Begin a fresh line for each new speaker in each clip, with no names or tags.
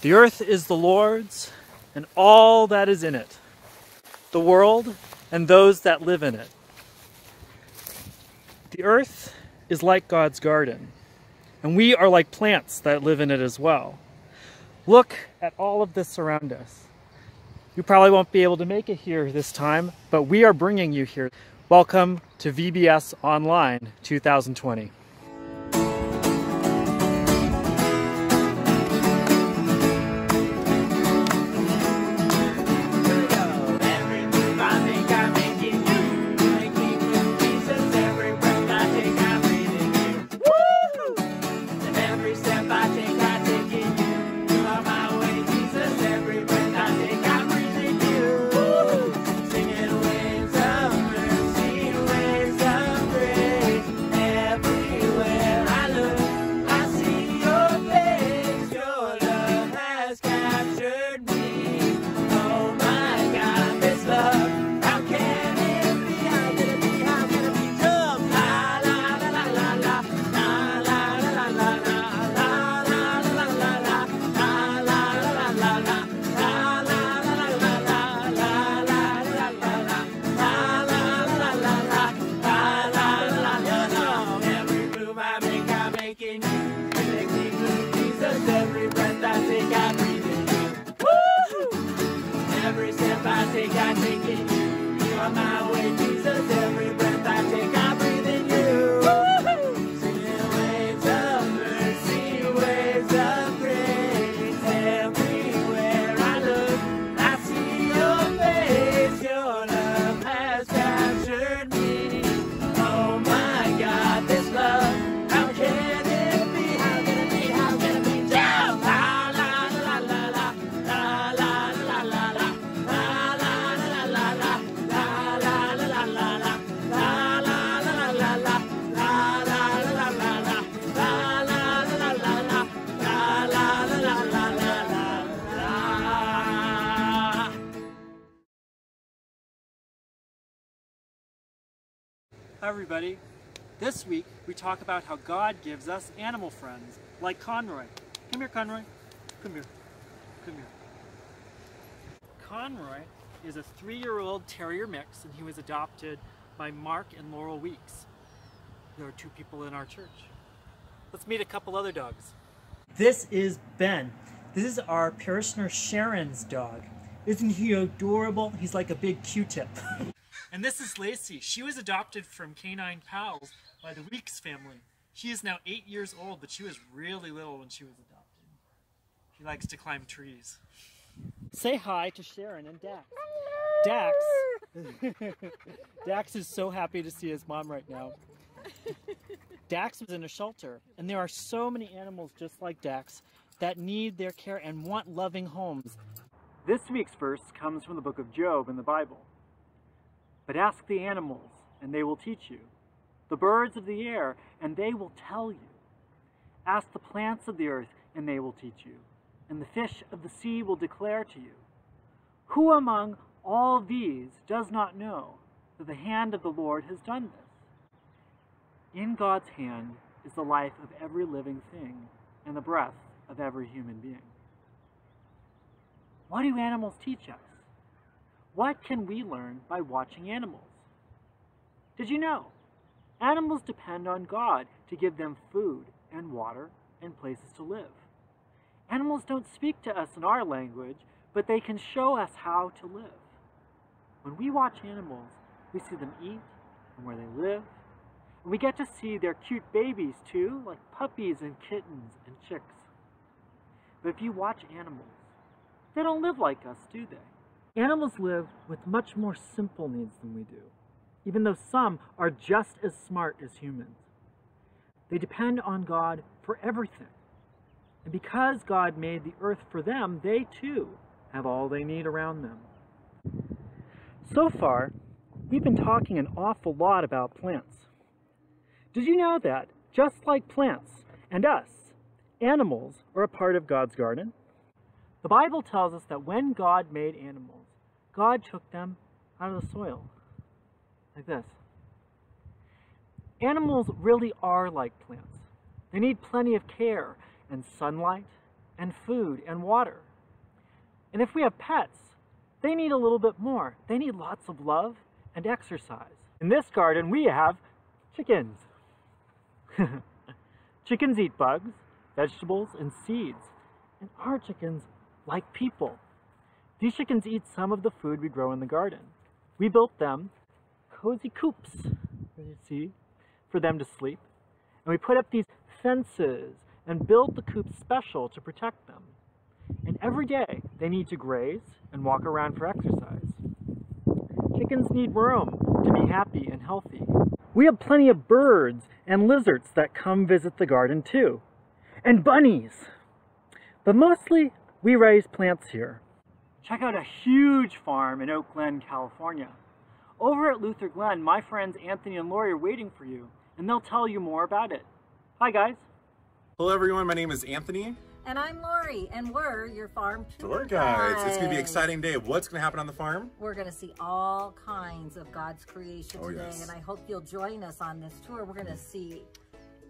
The earth is the Lord's, and all that is in it, the world and those that live in it. The earth is like God's garden, and we are like plants that live in it as well. Look at all of this around us. You probably won't be able to make it here this time, but we are bringing you here. Welcome to VBS Online 2020. Hi everybody. This week we talk about how God gives us animal friends, like Conroy. Come here, Conroy. Come here. Come here. Conroy is a 3-year-old terrier mix, and he was adopted by Mark and Laurel Weeks. There are 2 people in our church. Let's meet a couple other dogs. This is Ben. This is our parishioner Sharon's dog. Isn't he adorable? He's like a big Q-tip. And this is Lacey. She was adopted from Canine Pals by the Weeks family. She is now 8 years old, but she was really little when she was adopted. She likes to climb trees. Say hi to Sharon and Dax. Dax. Dax is so happy to see his mom right now. Dax was in a shelter, and there are so many animals just like Dax that need their care and want loving homes. This week's verse comes from the book of Job in the Bible. But ask the animals, and they will teach you. The birds of the air, and they will tell you. Ask the plants of the earth, and they will teach you. And the fish of the sea will declare to you. Who among all these does not know that the hand of the Lord has done this? In God's hand is the life of every living thing, and the breath of every human being. What do animals teach us? What can we learn by watching animals? Did you know? Animals depend on God to give them food and water and places to live. Animals don't speak to us in our language, but they can show us how to live. When we watch animals, we see them eat and where they live. And we get to see their cute babies too, like puppies and kittens and chicks. But if you watch animals, they don't live like us, do they? Animals live with much more simple needs than we do, even though some are just as smart as humans. They depend on God for everything. And because God made the earth for them, they too have all they need around them. So far, we've been talking an awful lot about plants. Did you know that, just like plants and us, animals are a part of God's garden? The Bible tells us that when God made animals, God took them out of the soil, like this. Animals really are like plants. They need plenty of care and sunlight and food and water. And if we have pets, they need a little bit more. They need lots of love and exercise. In this garden, we have chickens. Chickens eat bugs, vegetables, and seeds. And our chickens like people. These chickens eat some of the food we grow in the garden. We built them cozy coops, as you see, for them to sleep. And we put up these fences and build the coops special to protect them. And every day they need to graze and walk around for exercise. Chickens need room to be happy and healthy. We have plenty of birds and lizards that come visit the garden too. And bunnies. But mostly we raise plants here. Check out a huge farm in Oak Glen, California. Over at Luther Glen, my friends Anthony and Lauri are waiting for you, and they'll tell you more about it. Hi guys.
Hello everyone, my name is Anthony.
And I'm Lauri, and we're your farm
tour guides. It's going to be an exciting day. What's going to happen on the farm?
We're going to see all kinds of God's creation today,
yes.
And I hope you'll join us on this tour. We're going to see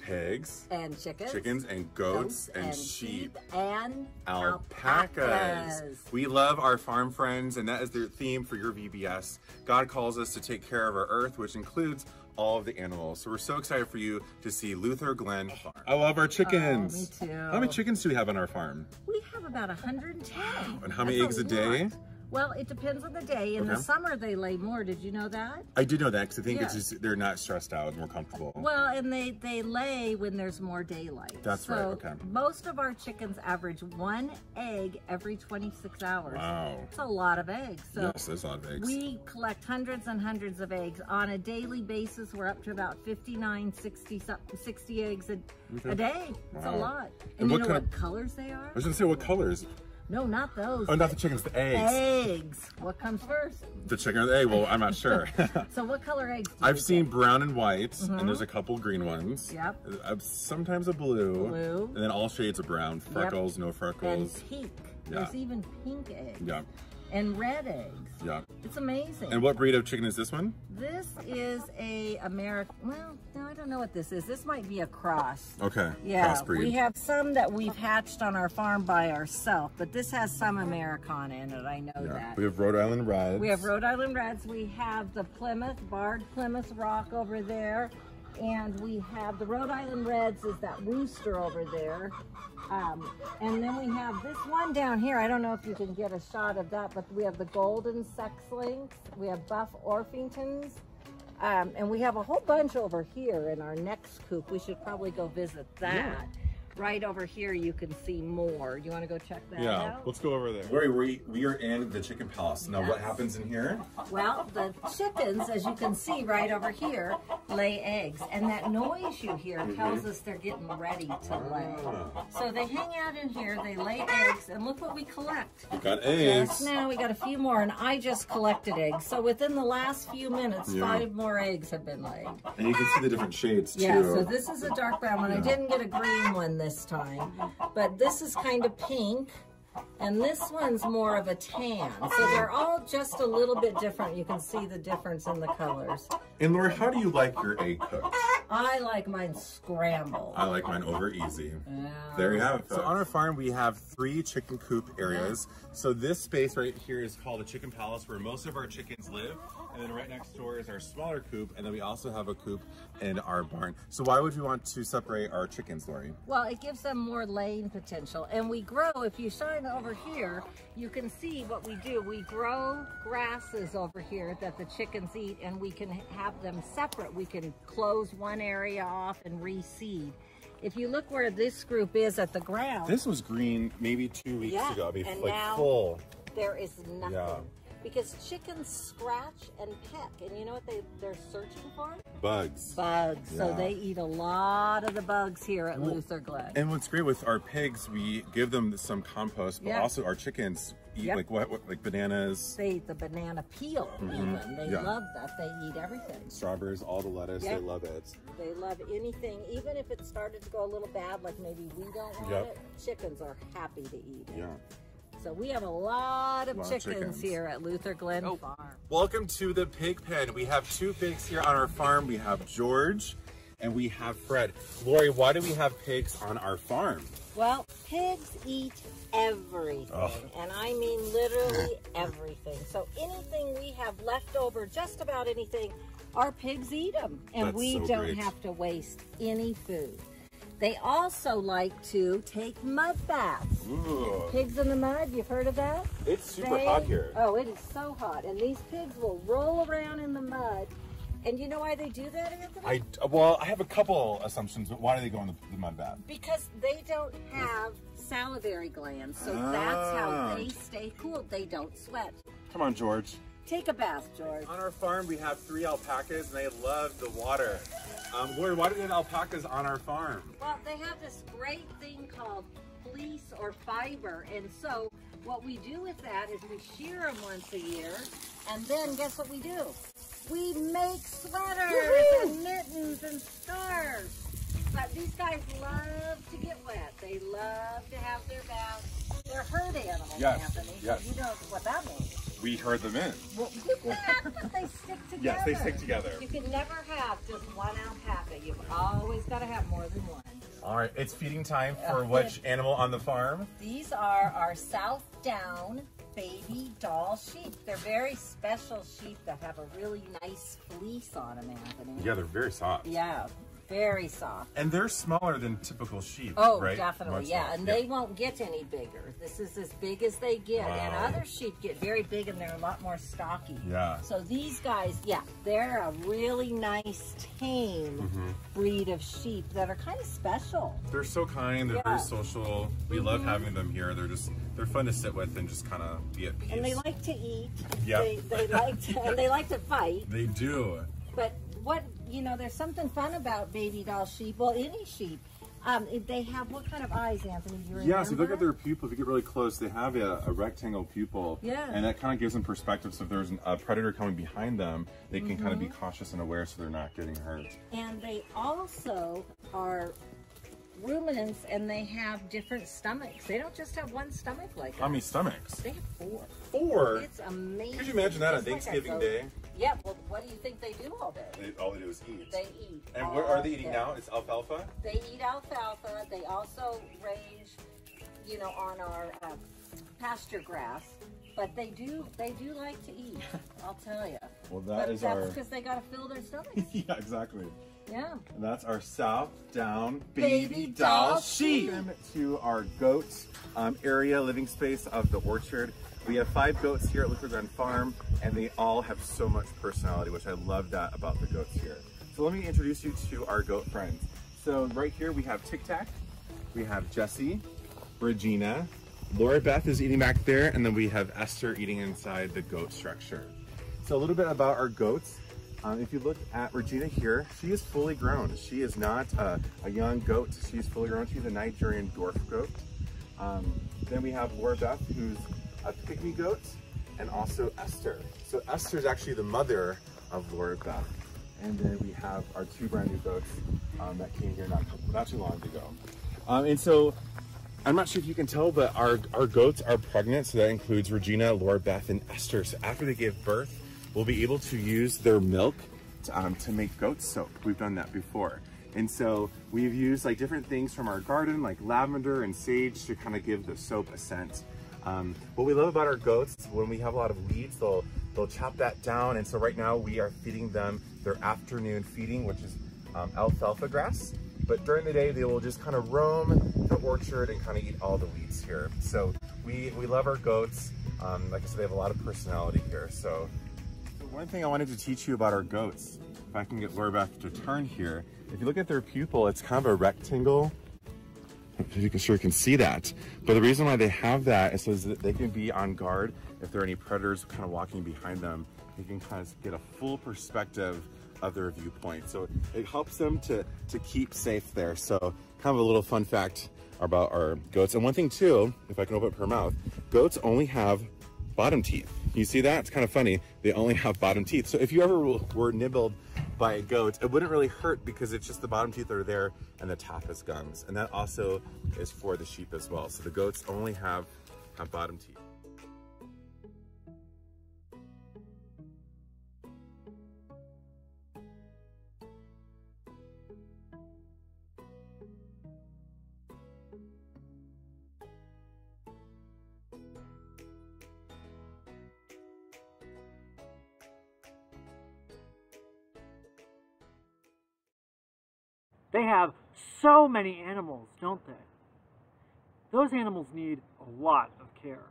pigs
and chickens
and goats and sheep
and
alpacas. We love our farm friends, and that is their theme for your VBS. God calls us to take care of our earth, which includes all of the animals. So we're so excited for you to see Luther Glen Farm. I love our chickens.
Me too.
How many chickens do we have on our farm?
We have about 110.
And how many eggs a day?
Well, it depends on the day. In the summer, they lay more. Did you know that?
I did know that because I think it's just, they're not stressed out, more comfortable.
Well, and they lay when there's more daylight.
That's right, okay.
Most of our chickens average 1 egg every 26 hours.
Wow.
It's a lot of eggs. So
yes, there's a lot of eggs.
We collect hundreds and hundreds of eggs. On a daily basis, we're up to about 59, 60 eggs a day. It's a lot. And you know what colors they are?
I was going to say, what colors?
No, not those.
Oh, not the chickens, the eggs.
Eggs. What comes first?
The chicken or the egg? Well, I'm not sure.
So what color eggs do
I've seen brown and white, and there's a couple green ones.
Yep.
Sometimes a blue.
Blue.
And then all shades of brown. Freckles, no freckles.
And pink.
Yeah.
There's even pink eggs.
Yeah.
And red eggs.
Yeah.
It's amazing.
And what breed of chicken is this one?
This is a American, well, no, I don't know what this is. This might be a cross.
Okay,
yeah,
crossbreed.
We have some that we've hatched on our farm by ourselves, but this has some Americana in it, I know that.
We have Rhode Island Reds.
We have Rhode Island Reds. We have the Plymouth, barred Plymouth Rock over there. And we have the Rhode Island Reds is that rooster over there. And then we have this one down here. I don't know if you can get a shot of that, but we have the golden sex links. We have buff Orpingtons. And we have a whole bunch over here in our next coop. We should probably go visit that.
Yeah.
Right over here, you can see more. You want to go check that out?
Yeah, let's go over there. Lauri, we are in the chicken palace. Now, what happens in here?
Well, the chickens, as you can see right over here, lay eggs. And that noise you hear tells us they're getting ready to lay. So they hang out in here, they lay eggs, and look what we collect.
We got eggs.
Just now we got a few more, and I just collected eggs. So within the last few minutes, 5 more eggs have been laid.
And you can see the different shades, too.
Yeah, so this is a dark brown one. I didn't get a green one this time, but this is kind of pink, and this one's more of a tan. So they're all just a little bit different. You can see the difference in the colors.
And Laura, how do you like your egg cooked?
I like mine scrambled.
I like mine over easy.
Yeah.
There you have it. So on our farm, we have 3 chicken coop areas. So this space right here is called the chicken palace, where most of our chickens live. And then right next door is our smaller coop. And then we also have a coop in our barn. So why would you want to separate our chickens, Lauri?
Well, it gives them more laying potential. And we grow, if you shine over here, you can see what we do. We grow grasses over here that the chickens eat, and we can have them separate. We can close one area off and reseed. If you look where this group is at the ground.
This was green maybe 2 weeks ago. It'd be
and
like
now
full.
There is nothing.
Yeah.
Because chickens scratch and peck, and you know what they're searching for?
Bugs.
Bugs.
Yeah.
So they eat a lot of the bugs here at Luther Glen.
And what's great with our pigs, we give them some compost, but also our chickens eat like like bananas.
They eat the banana peel even. They love that. They eat everything.
Strawberries, all the lettuce, they love it.
They love anything, even if it started to go a little bad, like maybe we don't want it, chickens are happy to eat it.
Yeah.
So we have a lot of chickens here at Luther Glen Farm.
Welcome to the pig pen. We have 2 pigs here on our farm. We have George and we have Fred. Lauri, why do we have pigs on our farm?
Well, pigs eat everything, and I mean literally everything. So anything we have left over, just about anything, our pigs eat them, and
That's
we
so
don't
great.
have to waste any food. They also like to take mud baths.
Ooh.
Pigs in the mud, you've heard of that?
It's super hot here.
Oh, it is so hot, and these pigs will roll around in the mud. And you know why they do that, Anthony?
Well, I have a couple assumptions, but why do they go in the mud bath?
Because they don't have salivary glands, so that's how they stay cool. They don't sweat.
Come on, George.
Take a bath, George.
On our farm, we have 3 alpacas, and they love the water. Lauri, why do we have alpacas on our farm?
Well, they have this great thing called fleece or fiber, and so what we do with that is we shear them once a year, and then guess what we do? We make sweaters and mittens and scarves. But these guys love to get wet. They love to have their baths. They're herd animals,
Yes,
Anthony.
yes.
So you know what that means.
We herd them in.
Well, but they stick together.
Yes, they stick together.
You can never have just one alpaca. You've always got to have more than one.
All right, it's feeding time for which animal on the farm?
These are our South Down baby doll sheep. They're very special sheep that have a really nice fleece on them, Anthony.
Yeah, they're very soft.
Yeah, very soft.
And they're smaller than typical sheep,
Oh,
right?
definitely,
Much
yeah.
smaller.
And they won't get any bigger. This is as big as they get.
Wow.
And other sheep get very big and they're a lot more stocky.
Yeah.
So these guys, yeah, they're a really nice, tame breed of sheep that are kind of special.
They're so kind, they're
Yeah.
very social. We love having them here. They're fun to sit with and just kind of be at peace.
And they like to eat.
Yep.
They like to, and they like to fight.
They do.
But what, you know, there's something fun about baby doll sheep. Well, any sheep. They have what kind of eyes, Anthony? Do you remember?
Yeah, so look at their pupil. If you get really close, they have a rectangle pupil.
Yeah.
And that kind of gives them perspective. So if there's a predator coming behind them, they can kind of be cautious and aware so they're not getting hurt.
And they also are ruminants, and they have different stomachs. They don't just have one stomach like
How many
us.
stomachs?
They have 4.
4?
It's amazing.
Could you imagine that on
Just like
Thanksgiving
our
Day?
goat. Yeah, well, what do you think they do all day?
All they do is eat.
They eat.
And what are they eating
day.
now? It's alfalfa?
They eat alfalfa. They also range, you know, on our pasture grass. But they do like to eat. I'll tell you.
Well,
That's because they got to fill their stomachs.
Yeah, exactly.
Yeah.
And that's our South Down
Baby doll sheep.
To our goats area, living space of the orchard. We have 5 goats here at Liquid Ground Farm, and they all have so much personality, which I love that about the goats here. So let me introduce you to our goat friends. So right here we have Tic Tac, we have Jessie, Regina, Laura Beth is eating back there, and then we have Esther eating inside the goat structure. So a little bit about our goats. If you look at Regina here, she is fully grown. She is not a young goat. She's fully grown. She's a Nigerian dwarf goat. Then we have Laura Beth, who's a pygmy goat, and also Esther. So Esther is actually the mother of Laura Beth. And then we have our 2 brand new goats that came here not too long ago. And so I'm not sure if you can tell, but our goats are pregnant. So that includes Regina, Laura Beth, and Esther. So after they give birth, we'll be able to use their milk to make goat soap. We've done that before. And so we've used like different things from our garden, like lavender and sage, to kind of give the soap a scent. What we love about our goats, when we have a lot of weeds, they'll chop that down. And so right now we are feeding them their afternoon feeding, which is alfalfa grass. But during the day, they will just kind of roam the orchard and kind of eat all the weeds here. So we love our goats. Like I said, they have a lot of personality here. So one thing I wanted to teach you about our goats, if I can get Laura back to turn here, if you look at their pupil, it's kind of a rectangle. You can see that. But the reason why they have that is so that they can be on guard if there are any predators kind of walking behind them. They can kind of get a full perspective of their viewpoint. So it helps them to keep safe there. So kind of a little fun fact about our goats. And one thing too, if I can open up her mouth, goats only have bottom teeth. You see that? It's kind of funny. They only have bottom teeth. So if you ever were nibbled by a goat, it wouldn't really hurt because it's just the bottom teeth that are there and the top is gums. And that also is for the sheep as well. So the goats only have bottom teeth.
They have so many animals, don't they? Those animals need a lot of care.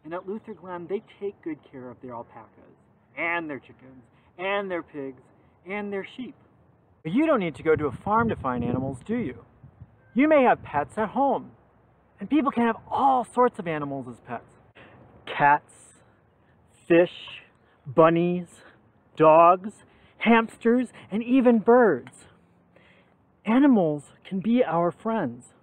And at Luther Glen, they take good care of their alpacas, and their chickens, and their pigs, and their sheep. But you don't need to go to a farm to find animals, do you? You may have pets at home, and people can have all sorts of animals as pets. Cats, fish, bunnies, dogs, hamsters, and even birds. Animals can be our friends.